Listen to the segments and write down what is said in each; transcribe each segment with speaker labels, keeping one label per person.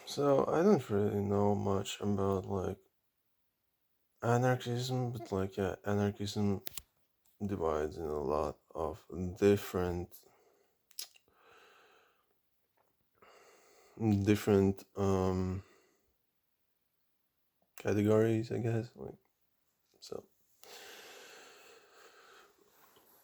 Speaker 1: So I don't really know much about anarchism, but anarchism divides in a lot of different categories, I guess. So,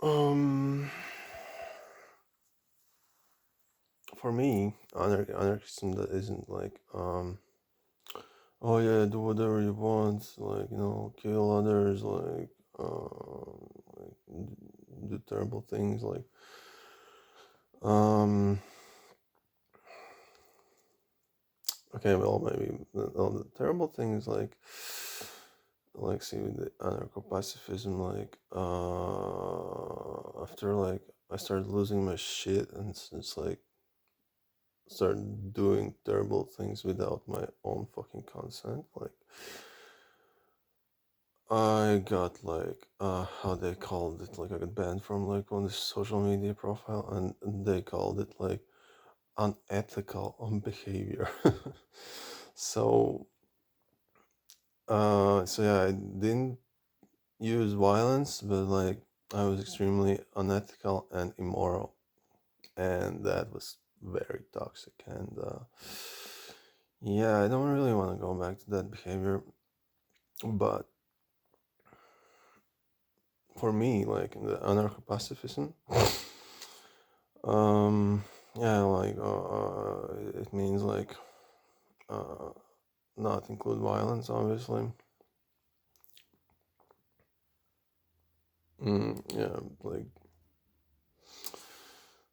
Speaker 1: um, for me, anarchism that isn't oh yeah, do whatever you want, kill others, do terrible things, um. Okay, well, maybe the terrible things see with the anarcho-pacifism, after I started losing my shit and it's like started doing terrible things without my own fucking consent. I got how they called it, I got banned from on this social media profile, and they called it unethical on behavior. so so yeah, I didn't use violence, but I was extremely unethical and immoral, and that was very toxic. And yeah, I don't really want to go back to that behavior, but for me, in the anarcho-pacifism, um, yeah, it means uh, not include violence, obviously. Yeah,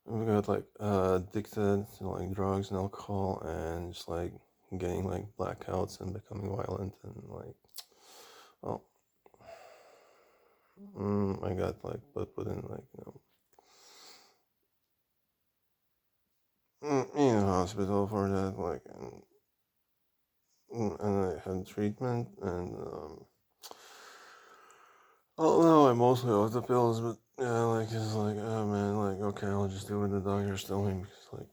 Speaker 1: we got addicted to drugs and alcohol and just getting blackouts and becoming violent and well I got put in in a hospital for that and I had treatment and oh no, I mostly off the pills, but yeah, it's oh man, okay, I'll just do what the doctors tell me because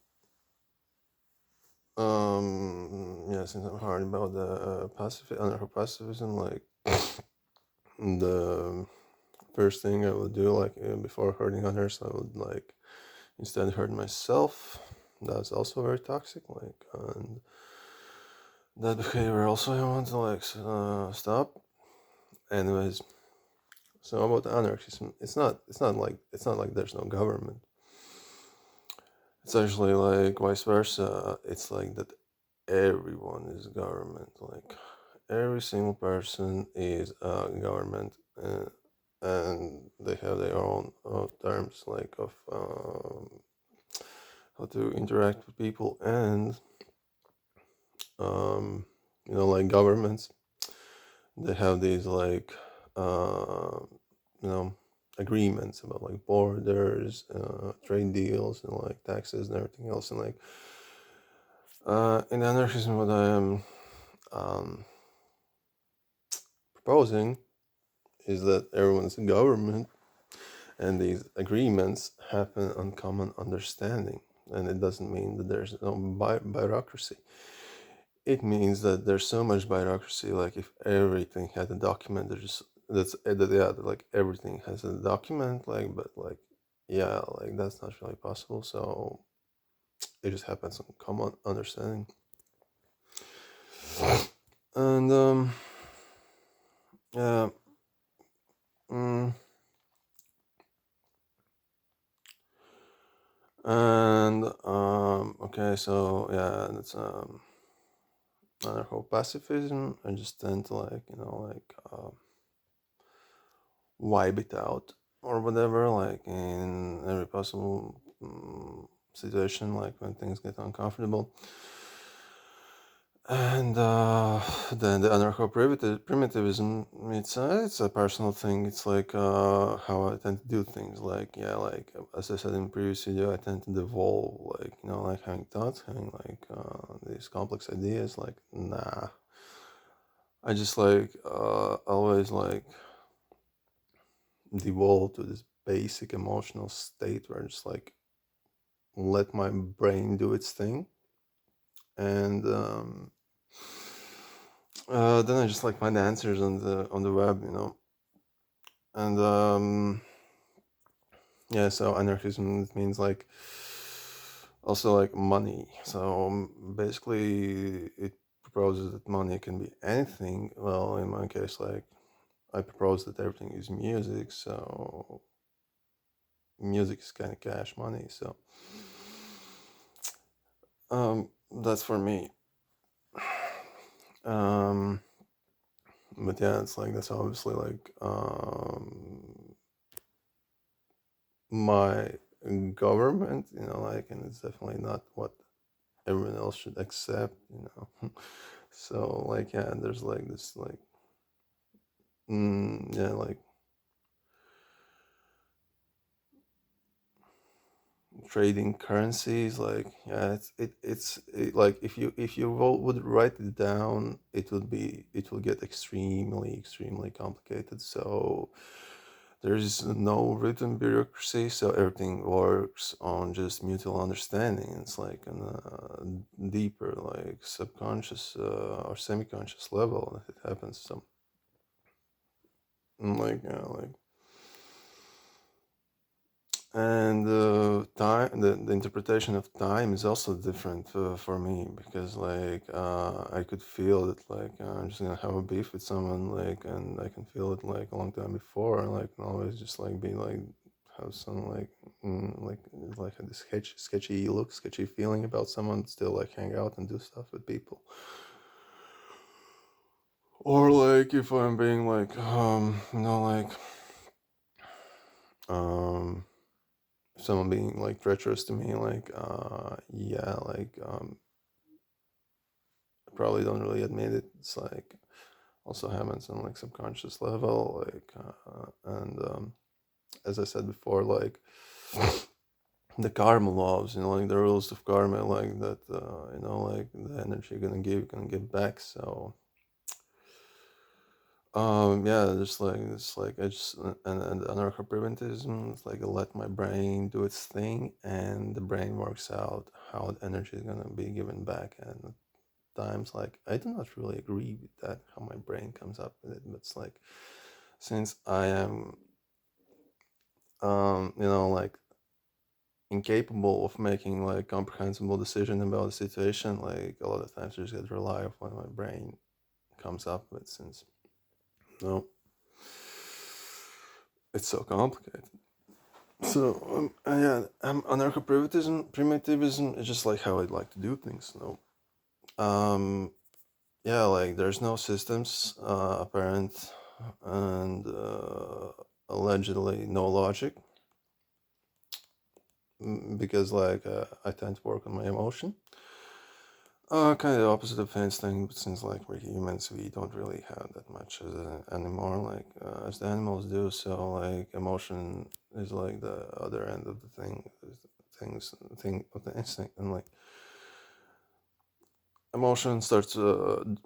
Speaker 1: yeah, since I'm hard about the anarcho pacifism, the first thing I would do before hurting others, I would instead hurt myself. That's also very toxic, and that behavior also I want to stop. Anyways, so about anarchism, it's not like there's no government. It's actually vice versa. It's like that everyone is government. Every single person is government, and they have their own terms of how to interact with people, and governments, they have these uh, you know agreements about borders, trade deals, and taxes and everything else, and in anarchism, what I am um, proposing is that everyone's a government, and these agreements happen on common understanding, and it doesn't mean that there's no bureaucracy. It means that there's so much bureaucracy. If everything had a document, yeah, everything has a document. But yeah, that's not really possible. So it just happens on common understanding. And yeah, mm, and okay, so yeah, that's anarcho pacifism. I just tend to wipe it out or whatever, in every possible situation, when things get uncomfortable. And then the primitivism, it's a personal thing. It's how I tend to do things. Yeah, as I said in previous video, I tend to devolve, having thoughts, having these complex ideas. Nah, I just always devolve to this basic emotional state where I just let my brain do its thing, and then I just like find answers on the web, and yeah. So anarchism means like also like money. So basically, it proposes that money can be anything. Well, in my case, like I propose that everything is music. So music is kind of cash money. So that's for me. Um, but yeah, it's like that's obviously like my government, like, and it's definitely not what everyone else should accept. So like, yeah, there's like this like yeah, like trading currencies, like, yeah, like if you would write it down, it will get extremely complicated. So there's no written bureaucracy, so everything works on just mutual understanding. It's like on a deeper, like subconscious or semi-conscious level that it happens. So like, yeah, like, and time, the interpretation of time is also different for me, because like I could feel it, like I'm just gonna have a beef with someone, like, and I can feel it like a long time before, and like always just like be like have some like like a sketchy look, sketchy feeling about someone, still like hang out and do stuff with people. Or like if I'm being like like um someone being like treacherous to me, like yeah, like I probably don't really admit it. It's like also happens on like subconscious level, like and as I said before, like the karma laws, like the rules of karma, like that, like the energy you're gonna give, you're gonna get back. So yeah, just like it's like I just and anarcho-primitivism, it's like I let my brain do its thing, and the brain works out how the energy is gonna be given back. And times like I do not really agree with that, how my brain comes up with it, but it's like since I am like incapable of making like comprehensible decision about the situation, like a lot of times I just get rely on what my brain comes up with, since no, it's so complicated. So yeah, primitivism is just like how I'd like to do things. Um, yeah, like there's no systems apparent, and allegedly no logic, because like I tend to work on my emotion. Kind of the opposite of instinct, but since like we're humans, we don't really have that much as anymore, like as the animals do. So like emotion is like the other end of the thing of the instinct, and like emotion starts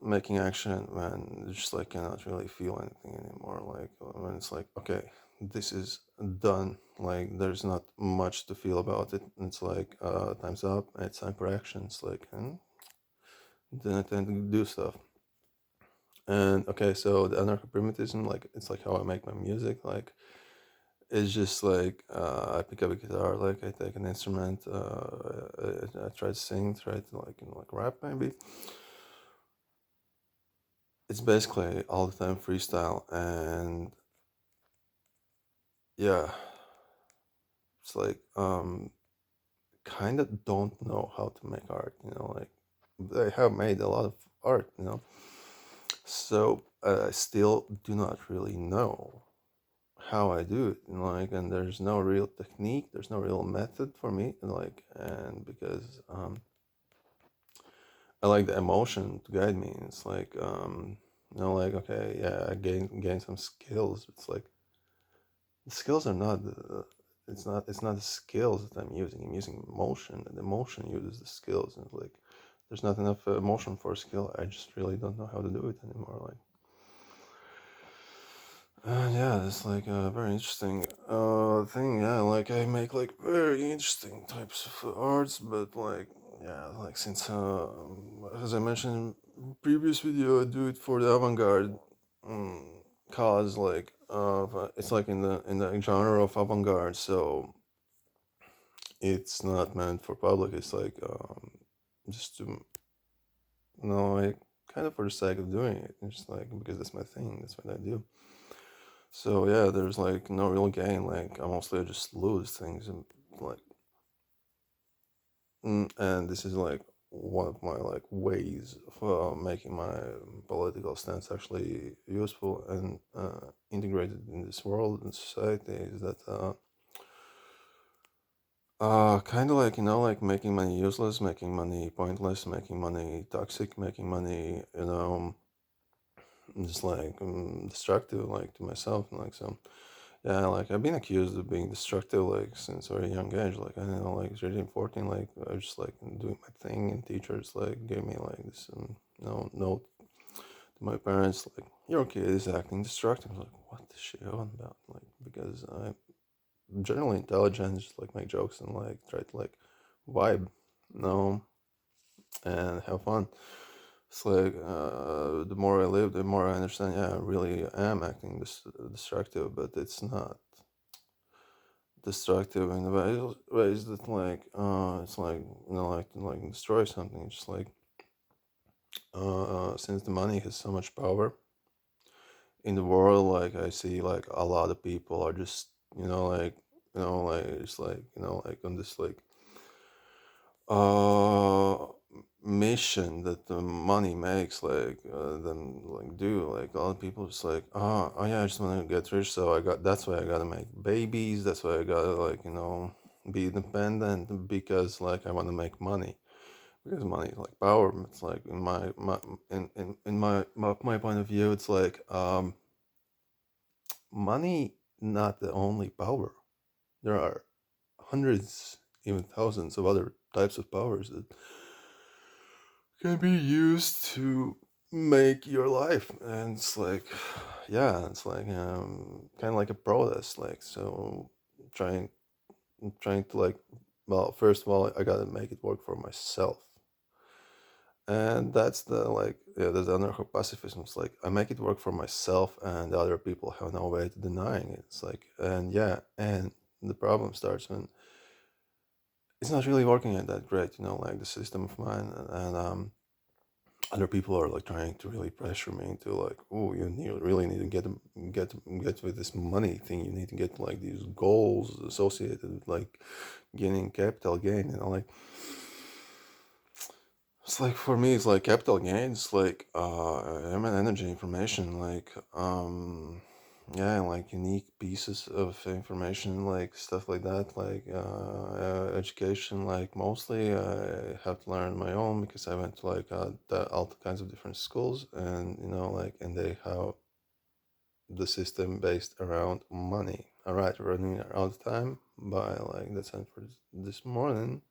Speaker 1: making action when you just like cannot really feel anything anymore. Like when it's like, okay, this is done. Like there's not much to feel about it. It's like time's up. It's time for action. It's like, and then I tend to do stuff. And okay, so the anarcho-primitivism, like it's like how I make my music. Like it's just like I pick up a guitar, like I take an instrument, I try to sing, try to like rap maybe. It's basically all the time freestyle, and yeah, it's like kind of don't know how to make art, like they have made a lot of art. So I still do not really know how I do it, like, and there's no real technique, there's no real method for me, like, and because I like the emotion to guide me. It's like like, okay, yeah, I gain some skills. It's like the skills are not it's not the skills that I'm using. I'm using emotion, and the emotion uses the skills, and like there's not enough emotion for a skill. I just really don't know how to do it anymore. Like, yeah, it's like a very interesting thing. Yeah, like I make like very interesting types of arts, but like yeah, like since as I mentioned in previous video, I do it for the avant-garde um, cause. Like it's like in the genre of avant-garde, so it's not meant for public. It's like just to like kind of for the sake of doing it. It's just like because that's my thing. That's what I do. So yeah, there's like no real gain. Like I mostly just lose things and like and this is like one of my like ways of making my political stance actually useful and integrated in this world and society is that kind of like like making money useless, making money pointless, making money toxic, making money just like destructive like to myself and like so. Yeah, like I've been accused of being destructive like since a very young age. Like I don't know, like 13, 14, like I was just like doing my thing, and teachers like gave me like this note to my parents like your kid is acting destructive. I was like, what the shit on about? Like because I'm generally intelligent, just like make jokes and like try to like vibe, no, and have fun. It's like the more I live, the more I understand. Yeah, I really am acting destructive, but it's not destructive in the ways that like it's like like to like destroy something. It's just like since the money has so much power in the world, like I see like a lot of people are just like like it's like like on this like uh mission that the money makes like them like do like a lot of people just like oh yeah, I just want to get rich, so I got that's why I gotta make babies, that's why I gotta like be independent because like I want to make money because money is like power. It's like in my point of view, it's like money not the only power. There are hundreds, even thousands of other types of powers that can be used to make your life. And it's like yeah, it's like kind of like a protest, like so trying trying to like well, first of all I gotta make it work for myself, and that's the like yeah, there's anarcho-pacifism. It's like I make it work for myself and the other people have no way to denying it. It's like and yeah, and the problem starts when it's not really working at that great, like the system of mine, and other people are like trying to really pressure me into like, oh, really need to get with this money thing. You need to get like these goals associated with like getting capital gain. Like it's like for me, it's like capital gains, like human energy information, like yeah, like unique pieces of information, like stuff like that, like education, like mostly I have to learn my own because I went to like all kinds of different schools, and like and they have the system based around money. All right, running out of time. Bye. Like that's it for this morning.